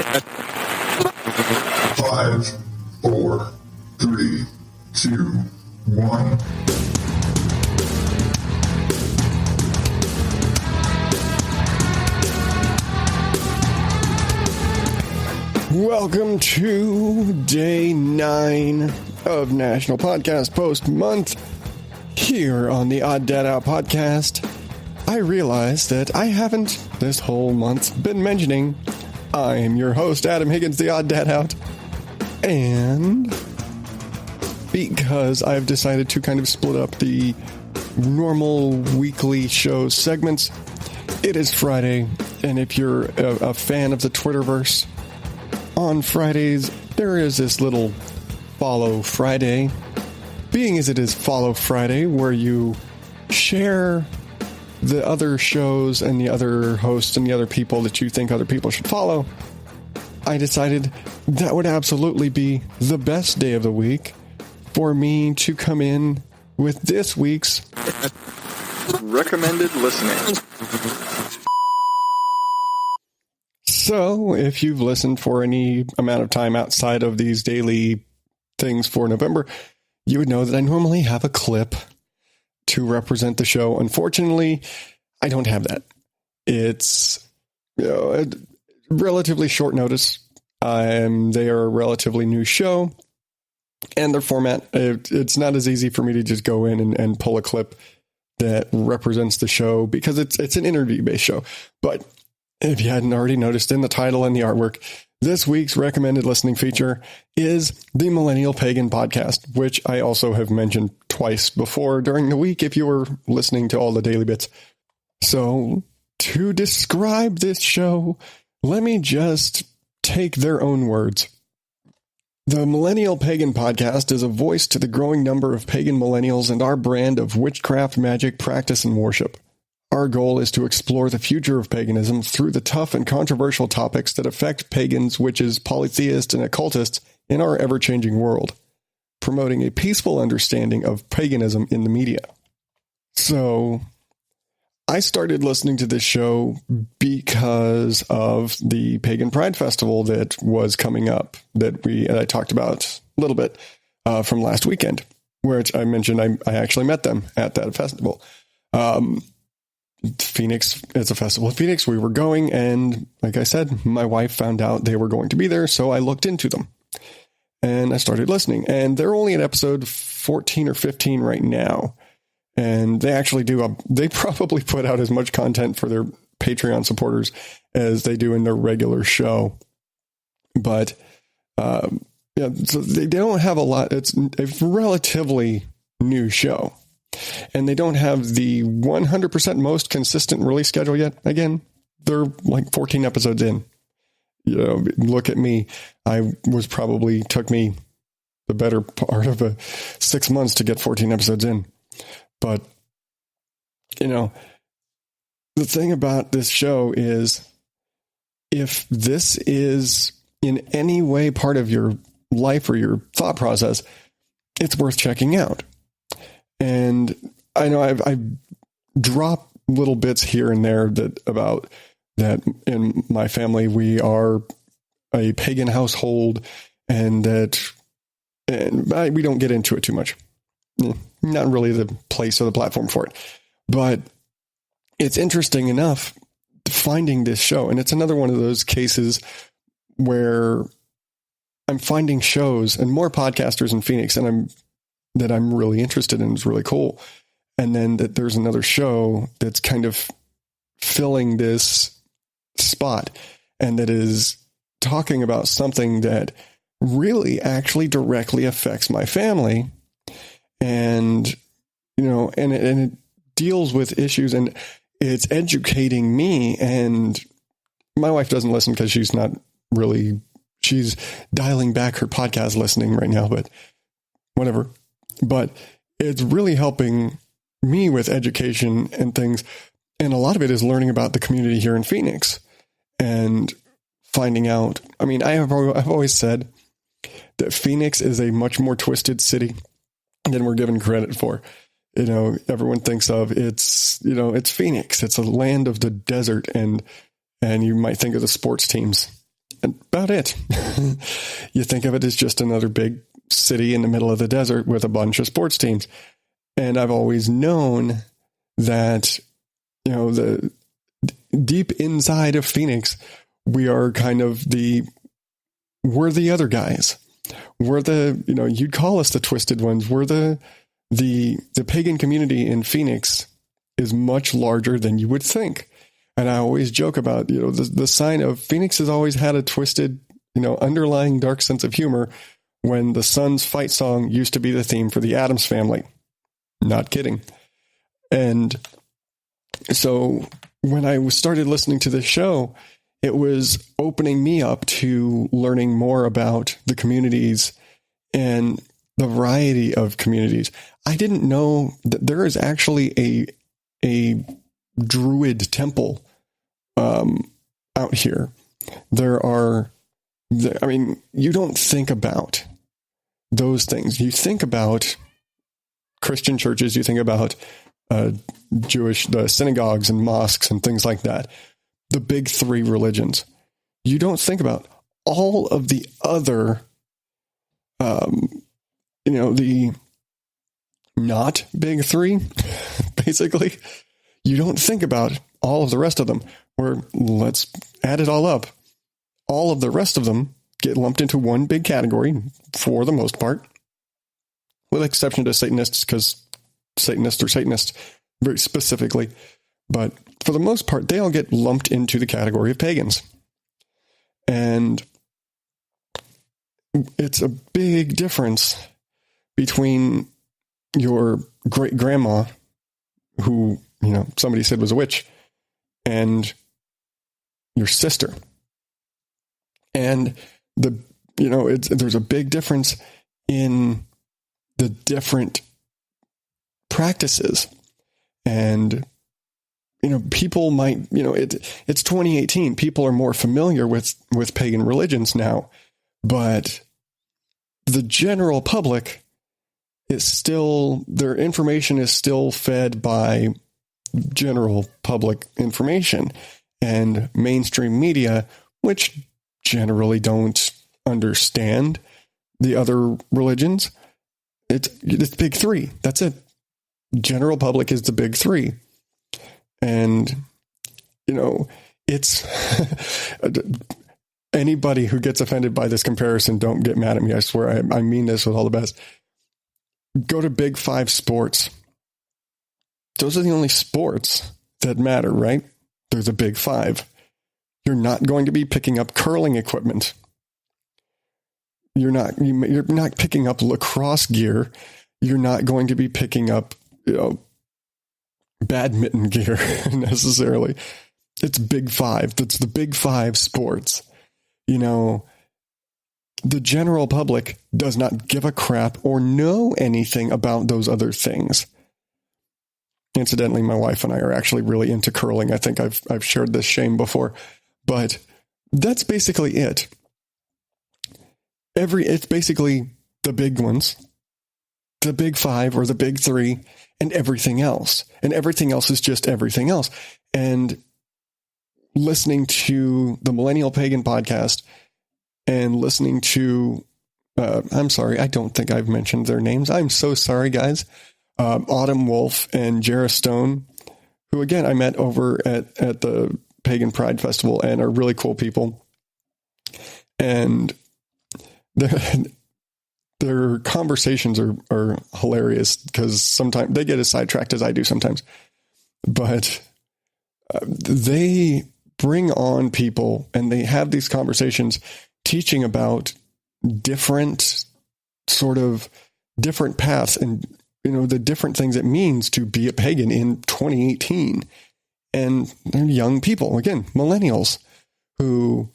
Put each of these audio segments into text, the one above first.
5, 4, 3, 2, 1. Welcome to day 9 of National Podcast Post Month here on the Odd Dad Out podcast. I realized that I haven't this whole month been mentioning I am your host, Adam Higgins, the Odd Dad Out, and because I've decided to kind of split up the normal weekly show segments, it is Friday, and if you're a fan of the Twitterverse, on Fridays, there is this little Follow Friday, being as it is Follow Friday, where you share the other shows and the other hosts and the other people that you think other people should follow. I decided that would absolutely be the best day of the week for me to come in with this week's recommended listening. So, if you've listened for any amount of time outside of these daily things for November, you would know that I normally have a clip to represent the show. Unfortunately, I don't have that. It's a relatively short notice. They are a relatively new show, and their format, it's not as easy for me to just go in and pull a clip that represents the show because it's an interview-based show. But if you hadn't already noticed in the title and the artwork, this week's recommended listening feature is the Millennial Pagan Podcast, which I also have mentioned twice before during the week if you were listening to all the daily bits. So, to describe this show, let me just take their own words. The Millennial Pagan Podcast is a voice to the growing number of pagan millennials and our brand of witchcraft, magic, practice, and worship. Our goal is to explore the future of paganism through the tough and controversial topics that affect pagans, witches, polytheists, and occultists in our ever-changing world, promoting a peaceful understanding of paganism in the media. So, I started listening to this show because of the Pagan Pride Festival that was coming up that I talked about a little bit from last weekend, where I mentioned I actually met them at that festival. Phoenix, it's a festival in Phoenix. We were going, and like I said, my wife found out they were going to be there, so I looked into them and I started listening. And they're only at episode 14 or 15 right now, and they actually they probably put out as much content for their Patreon supporters as they do in their regular show. But so they don't have a lot. It's a relatively new show. And they don't have the 100% most consistent release schedule yet. Again, they're like 14 episodes in. Look at me. Took me the better part of 6 months to get 14 episodes in. But, the thing about this show is if this is in any way part of your life or your thought process, it's worth checking out. And I know I've dropped little bits here and there about that in my family, we are a pagan household and we don't get into it too much. Not really the place or the platform for it, but it's interesting enough finding this show. And it's another one of those cases where I'm finding shows and more podcasters in Phoenix that I'm really interested in. Is really cool. And then that there's another show that's kind of filling this spot and that is talking about something that really actually directly affects my family. And, and it deals with issues and it's educating me. And my wife doesn't listen because she's dialing back her podcast listening right now, but whatever. But it's really helping me with education and things. And a lot of it is learning about the community here in Phoenix and finding out. I mean, I've always said that Phoenix is a much more twisted city than we're given credit for. Everyone thinks of it's Phoenix. It's a land of the desert, and you might think of the sports teams. And about it. You think of it as just another big city in the middle of the desert with a bunch of sports teams. And I've always known that, the deep inside of Phoenix, we are kind of we're the other guys. We're you'd call us the twisted ones. We're the pagan community in Phoenix is much larger than you would think. And I always joke about, the sign of Phoenix has always had a twisted, underlying dark sense of humor when the Suns fight song used to be the theme for the Addams Family. Not kidding. And so when I started listening to this show, it was opening me up to learning more about the communities and the variety of communities. I didn't know that there is actually a druid temple out here. You don't think about those things. You think about Christian churches, you think about the synagogues and mosques and things like that. The big three religions. You don't think about all of the other, the not big three, basically. You don't think about all of the rest of them, where let's add it all up. All of the rest of them get lumped into one big category for the most part, with exception to Satanists, because Satanists are Satanists very specifically. But for the most part, they all get lumped into the category of pagans. And it's a big difference between your great grandma, who, somebody said was a witch, and your sister. And there's a big difference in the different practices. And people might, it's 2018. People are more familiar with pagan religions now, but the general public is still, their information is still fed by general public information and mainstream media, which generally don't understand the other religions. It's big three. That's it. General public is the big three. And, it's anybody who gets offended by this comparison, don't get mad at me. I swear, I mean this with all the best. Go to big five sports. Those are the only sports that matter, right? They're the big five. You're not going to be picking up curling equipment. You're not picking up lacrosse gear. You're not going to be picking up, badminton gear necessarily. It's big five. That's the big five sports. The general public does not give a crap or know anything about those other things. Incidentally, my wife and I are actually really into curling. I think I've shared this shame before, but that's basically it. It's basically the big ones, the big five or the big three, and everything else. And everything else is just everything else. And listening to the Millennial Pagan Podcast and listening to, I'm sorry, I don't think I've mentioned their names. I'm so sorry, guys. Autumn Wolf and Jarrah Stone, who, again, I met over at the Pagan Pride Festival and are really cool people. And their conversations are hilarious because sometimes they get as sidetracked as I do sometimes. But they bring on people and they have these conversations teaching about different paths and, the different things it means to be a pagan in 2018. And they're young people, again, millennials, who,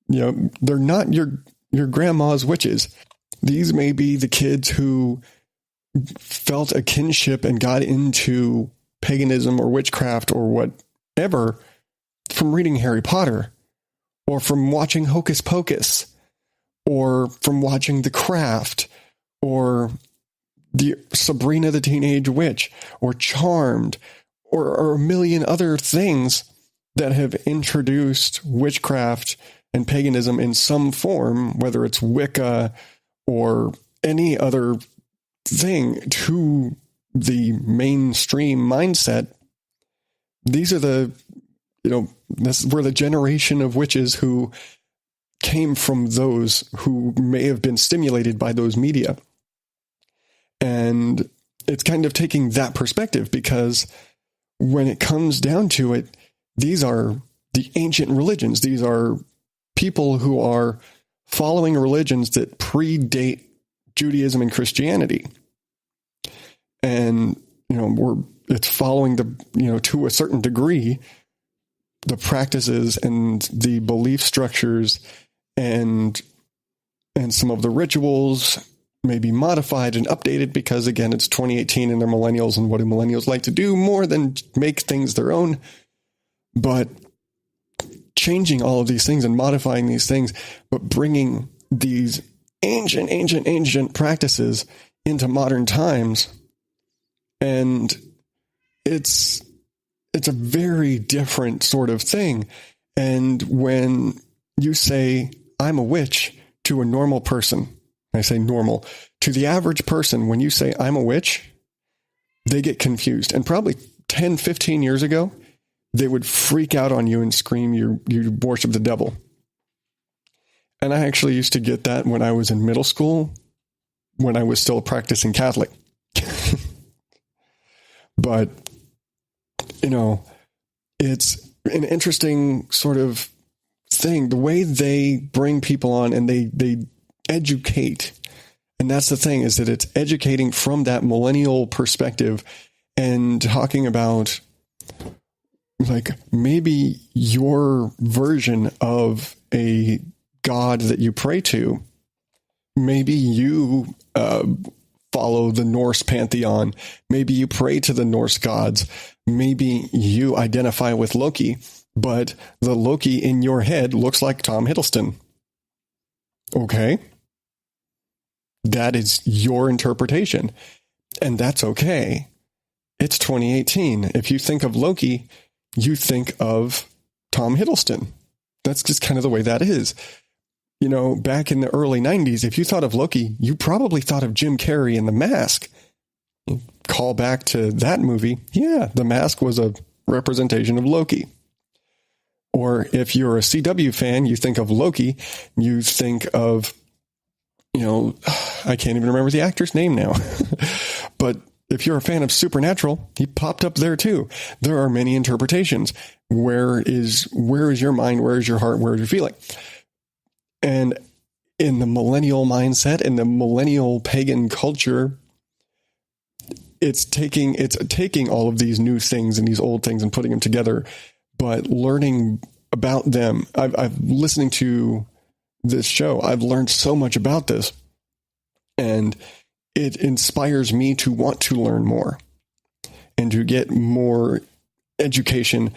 they're not your grandma's witches. These may be the kids who felt a kinship and got into paganism or witchcraft or whatever from reading Harry Potter, or from watching Hocus Pocus, or from watching The Craft, or the Sabrina the Teenage Witch, or Charmed, or a million other things that have introduced witchcraft and paganism in some form, whether it's Wicca or any other thing, to the mainstream mindset. These are we're the generation of witches who came from those who may have been stimulated by those media. And it's kind of taking that perspective, because when it comes down to it, these are the ancient religions. These are people who are following religions that predate Judaism and Christianity. And, it's following to a certain degree, the practices and the belief structures and some of the rituals may be modified and updated because, again, it's 2018 and they're millennials, and what do millennials like to do more than make things their own? But changing all of these things and modifying these things, but bringing these ancient practices into modern times. And it's a very different sort of thing. And when you say, I'm a witch, to a normal person, I say normal, to the average person, when you say I'm a witch, they get confused. And probably 10, 15 years ago, they would freak out on you and scream you worship the devil. And I actually used to get that when I was in middle school, when I was still practicing Catholic. But, it's an interesting sort of thing, the way they bring people on and they educate. And that's the thing, is that it's educating from that millennial perspective and talking about, like, maybe your version of a God that you pray to, maybe you follow the Norse pantheon, maybe you pray to the Norse gods, maybe you identify with Loki, but the Loki in your head looks like Tom Hiddleston. Okay. That is your interpretation, and that's okay. It's 2018. If you think of Loki, you think of Tom Hiddleston. That's just kind of the way that is. Back in the early 90s, if you thought of Loki, you probably thought of Jim Carrey in The Mask. Call back to that movie. Yeah, The Mask was a representation of Loki. Or if you're a CW fan, you think of Loki, you think of, I can't even remember the actor's name now. But if you're a fan of Supernatural, he popped up there too. There are many interpretations. Where is your mind? Where is your heart? Where is your feeling? And in the millennial mindset, in the millennial pagan culture, it's taking all of these new things and these old things and putting them together, but learning about them. I've listening to this show. I've learned so much about this, and it inspires me to want to learn more and to get more education,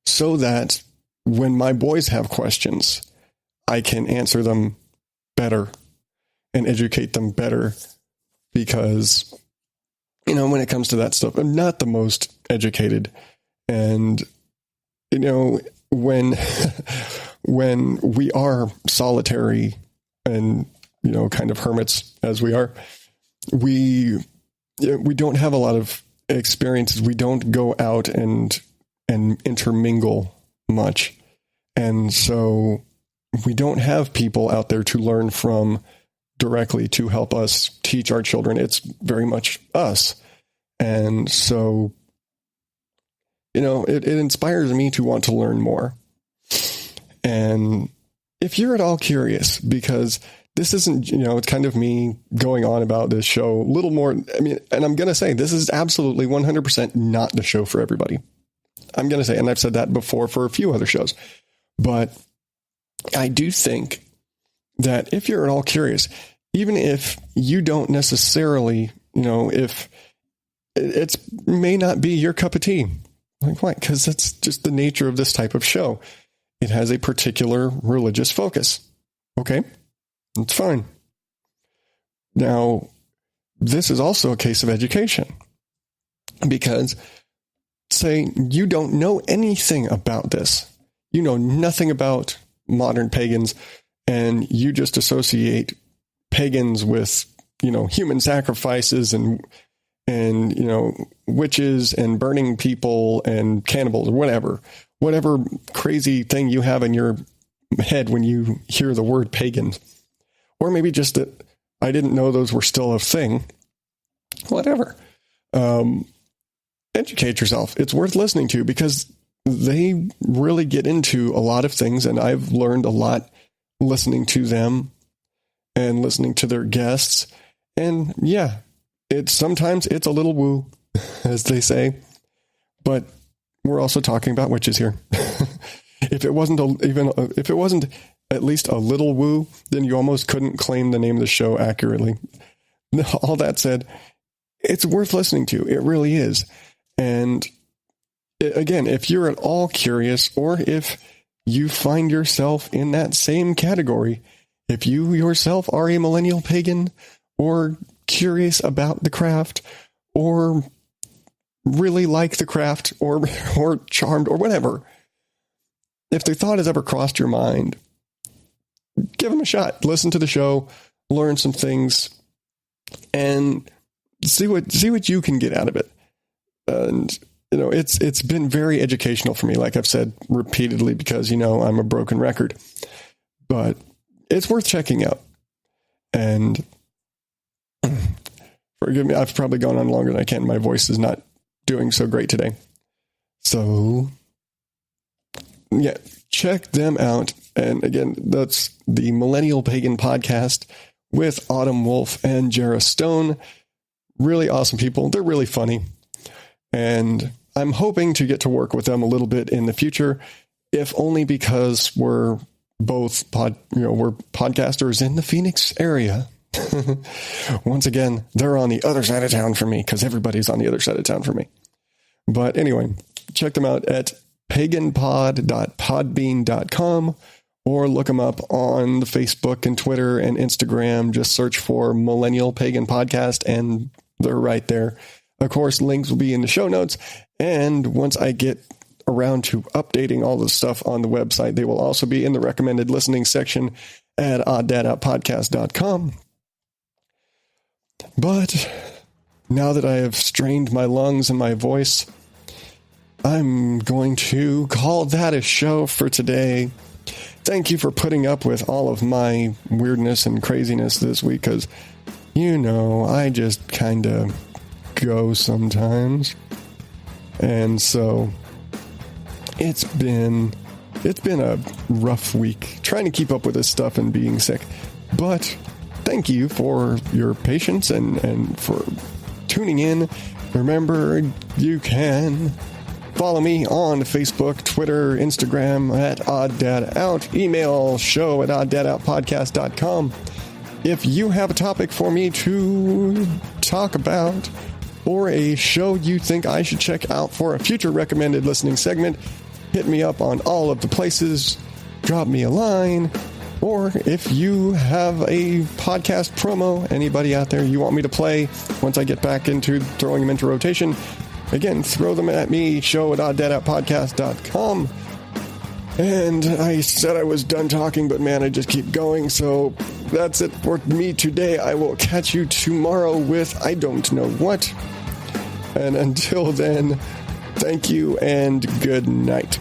so that when my boys have questions, I can answer them better and educate them better, because, when it comes to that stuff, I'm not the most educated. And, when we are solitary and, kind of hermits as we are, we don't have a lot of experiences. We don't go out and intermingle much. And so we don't have people out there to learn from directly to help us teach our children. It's very much us. And so, it inspires me to want to learn more. And if you're at all curious, because this isn't, it's kind of me going on about this show a little more. And I'm going to say, this is absolutely 100% not the show for everybody. I'm going to say, and I've said that before for a few other shows, but I do think that if you're at all curious, even if you don't necessarily, if it may not be your cup of tea, like why? Because that's just the nature of this type of show. It has a particular religious focus. Okay, that's fine. Now, this is also a case of education, because say you don't know anything about this. You know nothing about modern pagans, and you just associate pagans with, human sacrifices and witches and burning people and cannibals or whatever crazy thing you have in your head when you hear the word pagans, or maybe just that I didn't know those were still a thing. Whatever. Educate yourself. It's worth listening to because they really get into a lot of things, and I've learned a lot listening to them and listening to their guests. And yeah, sometimes it's a little woo, as they say, but we're also talking about witches here. If it wasn't at least a little woo, then you almost couldn't claim the name of the show accurately. All that said, it's worth listening to. It really is. And again, if you're at all curious, or if you find yourself in that same category, if you yourself are a millennial pagan, or curious about the craft, or really like the craft, or charmed, or whatever, if the thought has ever crossed your mind, give them a shot. Listen to the show, learn some things, and see what you can get out of it. And it's been very educational for me, like I've said repeatedly, because I'm a broken record. But it's worth checking out. And forgive me, I've probably gone on longer than I can. My voice is not doing so great today. So yeah, check them out. And again, that's the Millennial Pagan Podcast with Autumn Wolf and Jarrah Stone. Really awesome people. They're really funny. And I'm hoping to get to work with them a little bit in the future, if only because we're both we're podcasters in the Phoenix area. Once again, they're on the other side of town for me, because everybody's on the other side of town for me. But anyway, check them out at paganpod.podbean.com, or look them up on the Facebook and Twitter and Instagram. Just search for Millennial Pagan Podcast, and they're right there. Of course, links will be in the show notes. And once I get around to updating all the stuff on the website, they will also be in the recommended listening section at oddadoutpodcast.com. But now that I have strained my lungs and my voice, I'm going to call that a show for today. Thank you for putting up with all of my weirdness and craziness this week, because, I just kind of go sometimes. And so it's been a rough week trying to keep up with this stuff and being sick. But thank you for your patience and for tuning in. Remember, you can follow me on Facebook, Twitter, Instagram at OddDadOut. Email show at oddadoutpodcast.com. If you have a topic for me to talk about, or a show you think I should check out for a future recommended listening segment, hit me up on all of the places, drop me a line, or if you have a podcast promo, anybody out there you want me to play once I get back into throwing them into rotation, again, throw them at me, show at oddadoutpodcast.com. And I said I was done talking, but man, I just keep going, so that's it for me today. I will catch you tomorrow with I don't know what. And until then, thank you and good night.